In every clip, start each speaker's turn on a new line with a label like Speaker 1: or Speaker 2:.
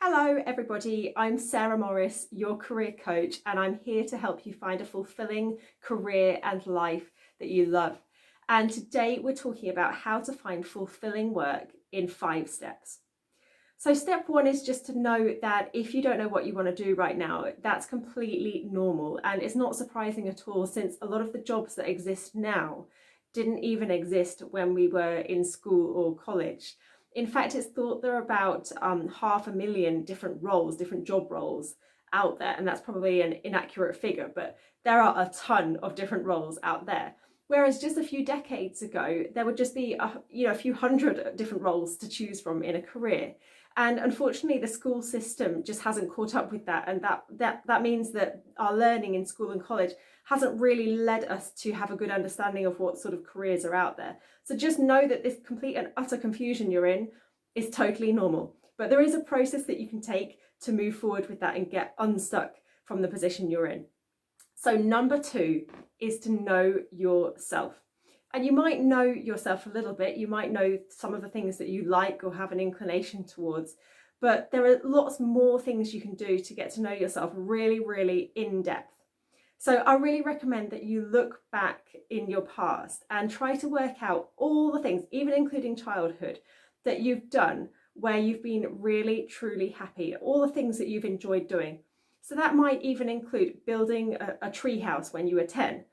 Speaker 1: Hello everybody, I'm Sarah Morris, your career coach, and I'm here to help you find a fulfilling career and life that you love. And today we're talking about how to find fulfilling work in 5 steps. So step 1 is just to know that if you don't know what you want to do right now, that's completely normal, and it's not surprising at all, since a lot of the jobs that exist now didn't even exist when we were in school or college. In fact, it's thought there are about 500,000 different roles, different job roles out there, and that's probably an inaccurate figure, but there are a ton of different roles out there. Whereas just a few decades ago, there would just be a few hundred different roles to choose from in a career. And unfortunately, the school system just hasn't caught up with that. And that means that our learning in school and college hasn't really led us to have a good understanding of what sort of careers are out there. So just know that this complete and utter confusion you're in is totally normal. But there is a process that you can take to move forward with that and get unstuck from the position you're in. So number 2 is to know yourself. And you might know yourself a little bit. You might know some of the things that you like or have an inclination towards, but there are lots more things you can do to get to know yourself really, really in depth. So I really recommend that you look back in your past and try to work out all the things, even including childhood, that you've done where you've been really, truly happy, all the things that you've enjoyed doing. So that might even include building a tree house when you were 10.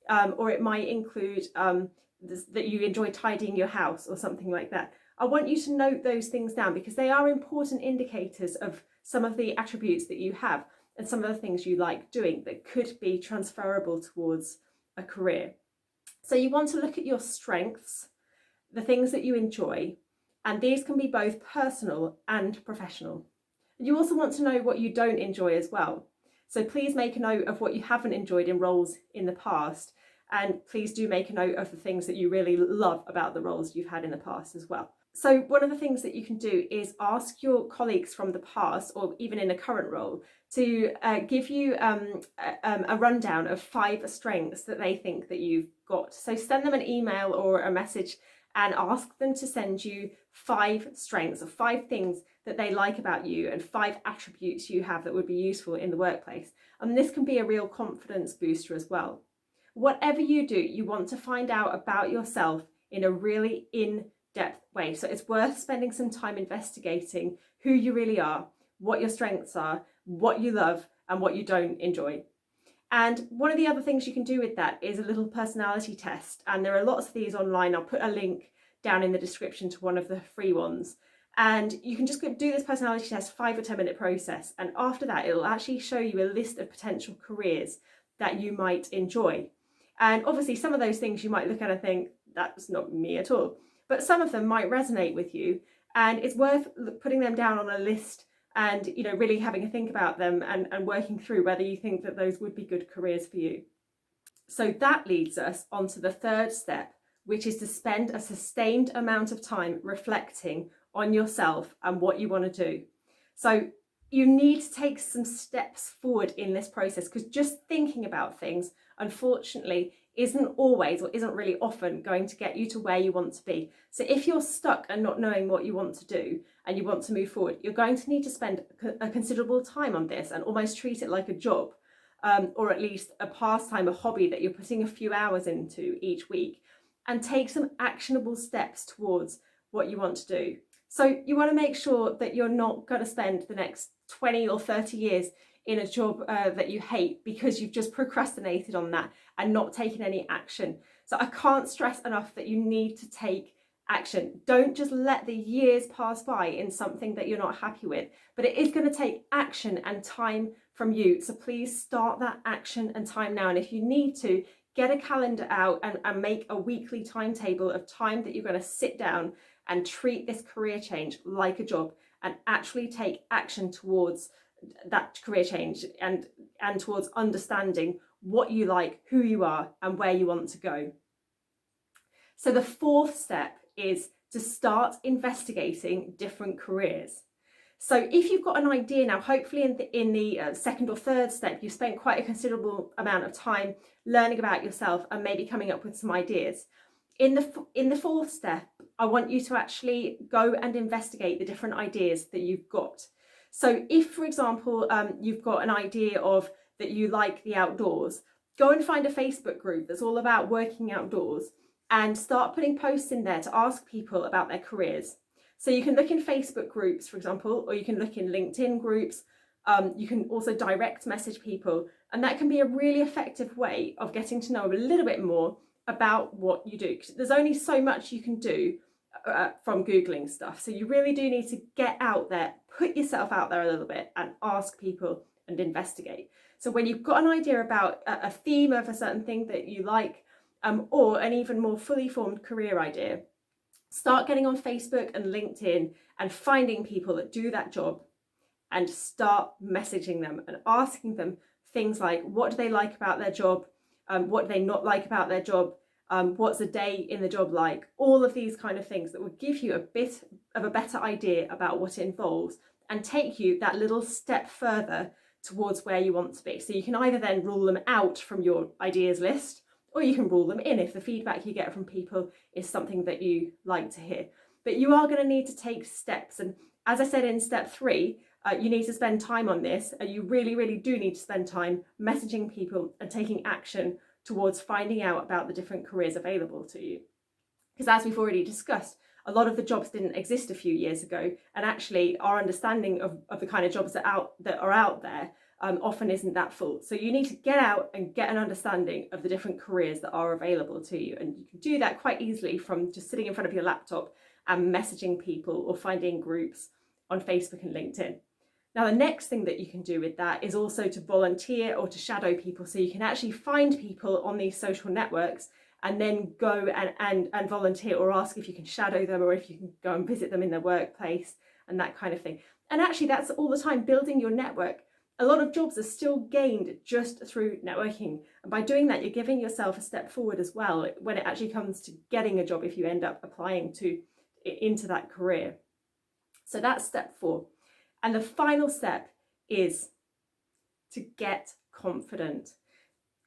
Speaker 1: Or it might include that you enjoy tidying your house or something like that. I want you to note those things down because they are important indicators of some of the attributes that you have and some of the things you like doing that could be transferable towards a career. So you want to look at your strengths, the things that you enjoy, and these can be both personal and professional. You also want to know what you don't enjoy as well. So please make a note of what you haven't enjoyed in roles in the past, and please do make a note of the things that you really love about the roles you've had in the past as well. So one of the things that you can do is ask your colleagues from the past, or even in a current role, to give you a rundown of 5 strengths that they think that you've got. So send them an email or a message and ask them to send you 5 strengths, or 5 things that they like about you and 5 attributes you have that would be useful in the workplace. And this can be a real confidence booster as well. Whatever you do, you want to find out about yourself in a really in-depth way. So it's worth spending some time investigating who you really are, what your strengths are, what you love, and what you don't enjoy. And one of the other things you can do with that is a little personality test. And there are lots of these online. I'll put a link down in the description to one of the free ones. And you can just do this personality test, 5 or 10 minute process. And after that, it'll actually show you a list of potential careers that you might enjoy. And obviously some of those things you might look at and think, that's not me at all. But some of them might resonate with you. And it's worth putting them down on a list and really having a think about them and working through whether you think that those would be good careers for you. So that leads us on to the 3rd step, which is to spend a sustained amount of time reflecting on yourself and what you want to do. So you need to take some steps forward in this process, because just thinking about things, unfortunately, isn't always, or isn't really often, going to get you to where you want to be. So if you're stuck and not knowing what you want to do and you want to move forward, you're going to need to spend a considerable time on this and almost treat it like a job, or at least a pastime, a hobby that you're putting a few hours into each week, and take some actionable steps towards what you want to do. So you want to make sure that you're not going to spend the next 20 or 30 years in a job that you hate because you've just procrastinated on that and not taken any action. So I can't stress enough that you need to take action. Don't just let the years pass by in something that you're not happy with, but it is going to take action and time from you. So please start that action and time now. And if you need to, get a calendar out and make a weekly timetable of time that you're going to sit down and treat this career change like a job and actually take action towards that career change and towards understanding what you like, who you are, and where you want to go. So the 4th step is to start investigating different careers. So if you've got an idea now, hopefully in the 2nd or 3rd step, you've spent quite a considerable amount of time learning about yourself and maybe coming up with some ideas. In the 4th step, I want you to actually go and investigate the different ideas that you've got. So if, for example, you've got an idea of that you like the outdoors, go and find a Facebook group that's all about working outdoors and start putting posts in there to ask people about their careers. So you can look in Facebook groups, for example, or you can look in LinkedIn groups. You can also direct message people, and that can be a really effective way of getting to know a little bit more about what you do. There's only so much you can do from Googling stuff. So you really do need to get out there, put yourself out there a little bit and ask people and investigate. So when you've got an idea about a theme of a certain thing that you like, or an even more fully formed career idea, start getting on Facebook and LinkedIn and finding people that do that job and start messaging them and asking them things like, what do they like about their job? What do they not like about their job? What's a day in the job like? All of these kind of things that will give you a bit of a better idea about what it involves and take you that little step further towards where you want to be. So you can either then rule them out from your ideas list, or you can rule them in if the feedback you get from people is something that you like to hear. But you are going to need to take steps. And as I said in step 3, you need to spend time on this, and you really, really do need to spend time messaging people and taking action towards finding out about the different careers available to you. Because as we've already discussed, a lot of the jobs didn't exist a few years ago, and actually our understanding of the kind of jobs that are out there often isn't that full. So you need to get out and get an understanding of the different careers that are available to you, and you can do that quite easily from just sitting in front of your laptop and messaging people or finding groups on Facebook and LinkedIn. Now, the next thing that you can do with that is also to volunteer or to shadow people. So you can actually find people on these social networks and then go and volunteer, or ask if you can shadow them, or if you can go and visit them in their workplace and that kind of thing. And actually, that's all the time building your network. A lot of jobs are still gained just through networking. And by doing that, you're giving yourself a step forward as well when it actually comes to getting a job if you end up applying into that career. So that's step 4. And the final step is to get confident.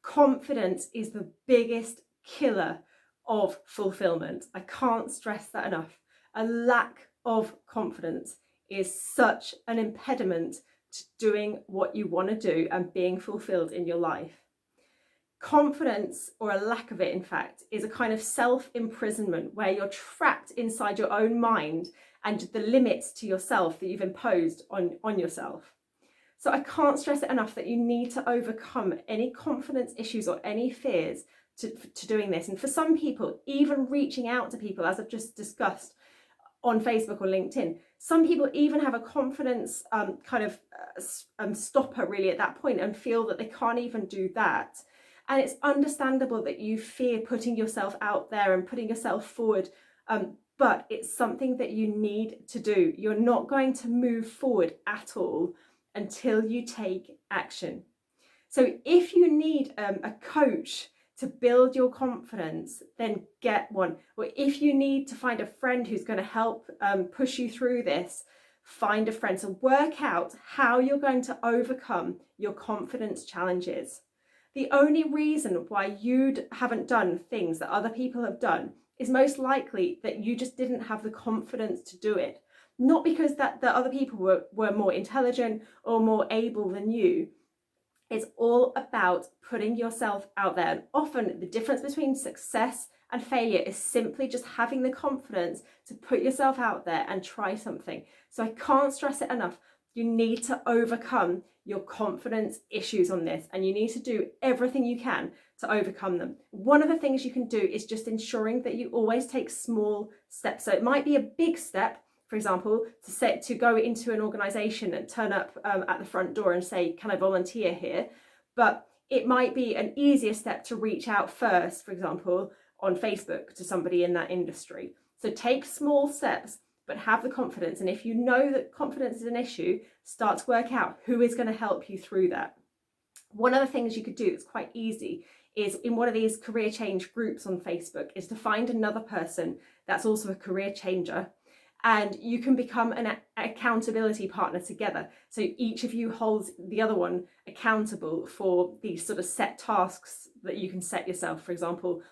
Speaker 1: Confidence is the biggest killer of fulfillment. I can't stress that enough. A lack of confidence is such an impediment to doing what you want to do and being fulfilled in your life. Confidence, or a lack of it in fact, is a kind of self-imprisonment where you're trapped inside your own mind and the limits to yourself that you've imposed on yourself. So I can't stress it enough that you need to overcome any confidence issues or any fears to doing this. And for some people, even reaching out to people, as I've just discussed, on Facebook or LinkedIn, some people even have a confidence stopper really at that point and feel that they can't even do that. And it's understandable that you fear putting yourself out there and putting yourself forward, but it's something that you need to do. You're not going to move forward at all until you take action. So if you need a coach to build your confidence, then get one. Or if you need to find a friend who's going to help push you through this, find a friend. So work out how you're going to overcome your confidence challenges. The only reason why you haven't done things that other people have done is most likely that you just didn't have the confidence to do it. Not because that the other people were more intelligent or more able than you. It's all about putting yourself out there. And often the difference between success and failure is simply just having the confidence to put yourself out there and try something. So I can't stress it enough. You need to overcome your confidence issues on this, and you need to do everything you can to overcome them. One of the things you can do is just ensuring that you always take small steps. So it might be a big step, for example, to go into an organisation and turn up at the front door and say, can I volunteer here? But it might be an easier step to reach out first, for example, on Facebook to somebody in that industry. So take small steps, but have the confidence. And if you know that confidence is an issue, start to work out who is going to help you through that. One of the things you could do that's quite easy is in one of these career change groups on Facebook is to find another person that's also a career changer, and you can become an accountability partner together. So each of you holds the other one accountable for these sort of set tasks that you can set yourself. For example,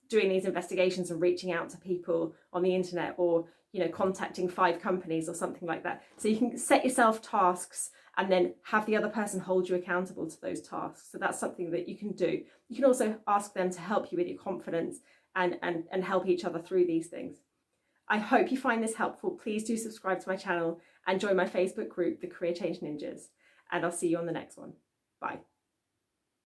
Speaker 1: doing these investigations and reaching out to people on the internet, or contacting 5 companies or something like that. So you can set yourself tasks and then have the other person hold you accountable to those tasks. So that's something that you can do. You can also ask them to help you with your confidence and help each other through these things. I hope you find this helpful. Please do subscribe to my channel and join my Facebook group, The Career Change Ninjas. And I'll see you on the next one. Bye.